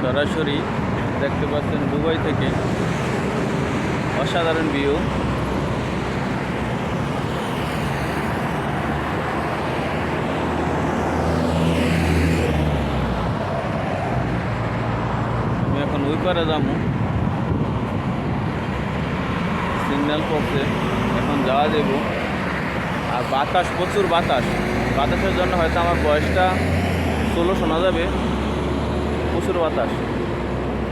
সরাসরি দেখতে পাচ্ছেন দুবাই থেকে অসাধারণ ভিউ। আমি এখন ওই পারে যাবো, সিগন্যাল পড়ছে, এখন যাওয়া যাব। আর বাতাস, প্রচুর বাতাস, বাতাসের জন্য হয়তো আমার বয়সটা 16 শোনা যাবে। প্রচুর বাতাস।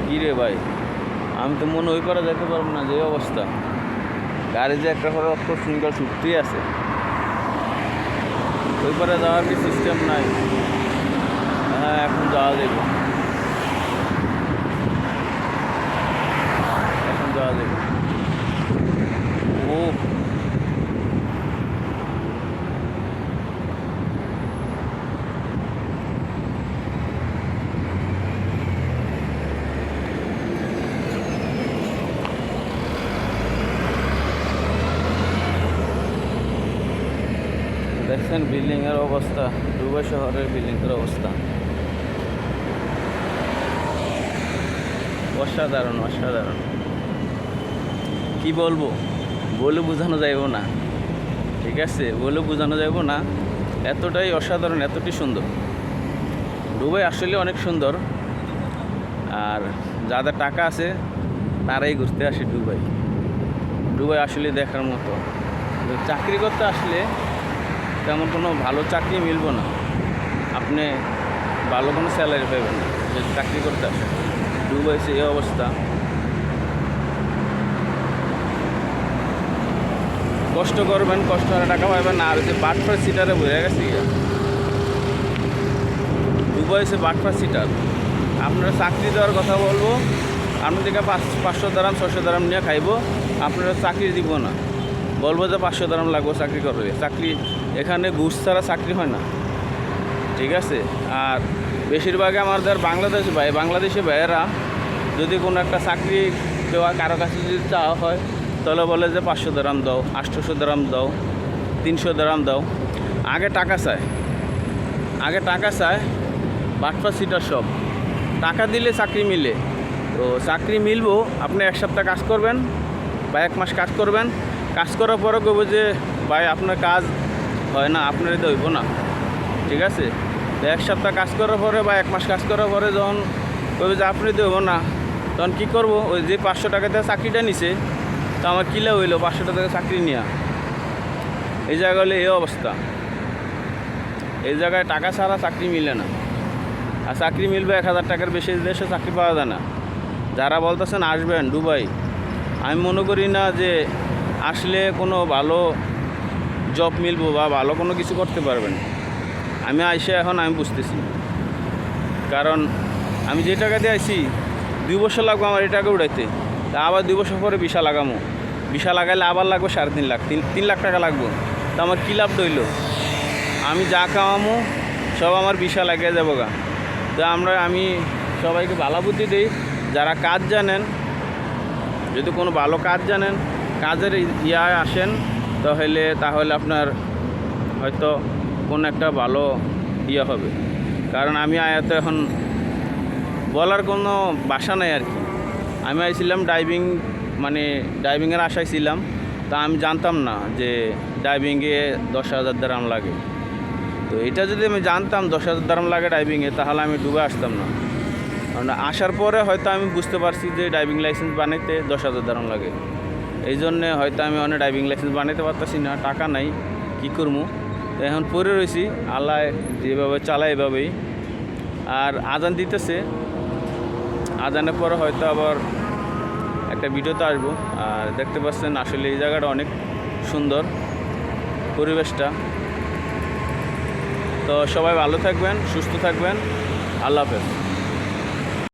কী রে ভাই, আমি তো মনে ওই পারে যেতে পারবো না, যে অবস্থা। গাড়ি যে একটা করে অত সিঙ্গেল ছুটতেই আছে, ওই পারে যাওয়ার কি সিস্টেম নাই। হ্যাঁ, এখন যাওয়া যাবে, এখন যাওয়া যাবে। ও দেখছেন বিল্ডিংয়ের অবস্থা, দুবাই শহরের বিল্ডিংয়ের অবস্থা অসাধারণ, অসাধারণ। কি বলবো, বলে বোঝানো যাইব না, ঠিক আছে, বলে বোঝানো যাইব না। এতটাই অসাধারণ, এতটাই সুন্দর। দুবাই আসলে অনেক সুন্দর। আর যাদের টাকা আছে তারাই ঘুরতে আসে দুবাই। দুবাই আসলে দেখার মতো। চাকরি করতে আসলে তেমন কোনো ভালো চাকরি মিলবো না, আপনি ভালো কোনো স্যালারি পাবেন না যদি চাকরি করতে আসেন। দুবাই এই অবস্থা। কষ্ট করবেন, কষ্ট করে টাকা পাবেন। আর যে বাটফার সিটারে বয়ে গেছে, দুবাই সে বাটফার সিটার। আপনারা চাকরি দেওয়ার কথা বলবো, আপনি থেকে 500 দারাম 600 দারাম নিয়ে খাইব, আপনারা চাকরি দিব না। বলবো যে 500 দারাম লাগবে চাকরি করবে। চাকরি এখানে ঘুষ ছাড়া চাকরি হয় না, ঠিক আছে। আর বেশিরভাগই আমাদের বাংলাদেশি ভাইয়েরা যদি কোনো একটা চাকরি দেওয়া কারো কাছে যদি চাওয়া হয়, তাহলে বলে যে 500 দারাম দাও, 800 দারাম দাও, 300 দারাম দাও। আগে টাকা চায়, বাটফা সিটার সব। টাকা দিলে চাকরি মিলে। তো চাকরি মিলবো, আপনি 1 সপ্তাহ কাজ করবেন বা 1 মাস কাজ করবেন। কাজ করার পরে কইব যে ভাই আপনার কাজ হয় না, আপনার তো হইব না, ঠিক আছে। তো 1 সপ্তাহ কাজ করার পরে বা 1 মাস কাজ করার পরে যখন কইবে যে আপনি তো হইব না, তখন কী করবো? ওই যে 500 টাকা দিয়ে চাকরিটা নিছে, তো আমার কিলা হইলো 500 টাকা চাকরি নেওয়া। এই জায়গায় হলে এই অবস্থা। এই জায়গায় টাকা ছাড়া চাকরি মিলে না। আর চাকরি মিলবে 1000 টাকার বেশি দেশে চাকরি পাওয়া যায় না। যারা বলতেছেন আসবেন দুবাই, আমি মনে করি না যে আসলে কোনো ভালো জব মিলবো বা ভালো কোনো কিছু করতে পারবেন। আমি আইসে এখন আমি বুঝতেছি, কারণ আমি যে টাকা দিয়ে আইসি 2 বছর লাগবো আমার এই টাকা উঠাইতে। তা আবার 2 বছর পরে ভিসা লাগামো, ভিসা লাগাইলে আবার লাগবে 3.5 লাখ, 3 লাখ টাকা লাগবো। তা আমার কী লাভ রইল? আমি যা কামামো সব আমার ভিসা লাগিয়ে যাবো গা। তো আমি সবাইকে ভালো বুদ্ধি দিই, যারা কাজ জানেন, যদি কোনো ভালো কাজ জানেন, কাজের আসেন, তাহলে আপনার হয়তো কোনো একটা ভালো হবে। কারণ আমি আয়াতে এখন বলার কোনো ভাষা নাই আর কি। আমি আইছিলাম ডাইভিংয়ের আশায় ছিলাম। তা আমি জানতাম না যে ডাইভিংয়ে 10,000 দারাম লাগে। তো এটা যদি আমি জানতাম 10,000 দারাম লাগে ডাইভিংয়ে, তাহলে আমি ডুবে আসতাম না। কারণ আসার পরে হয়তো আমি বুঝতে পারছি যে ডাইভিং লাইসেন্স বানাইতে 10,000 দারাম লাগে। এই জন্যে হয়তো আমি অনেক ডাইভিং লাইসেন্স বানাইতে পারতেছি না, টাকা নাই, কী করবো। এখন পড়ে রয়েছি, আল্লাহ যেভাবে চালায় এভাবেই। আর আজান দিতেছে, আজানের পরে হয়তো আবার একটা ভিডিওতে আসবো। আর দেখতে পাচ্ছেন আসলে এই জায়গাটা অনেক সুন্দর, পরিবেশটা। তো সবাই ভালো থাকবেন, সুস্থ থাকবেন। আল্লাহ হাফেজ।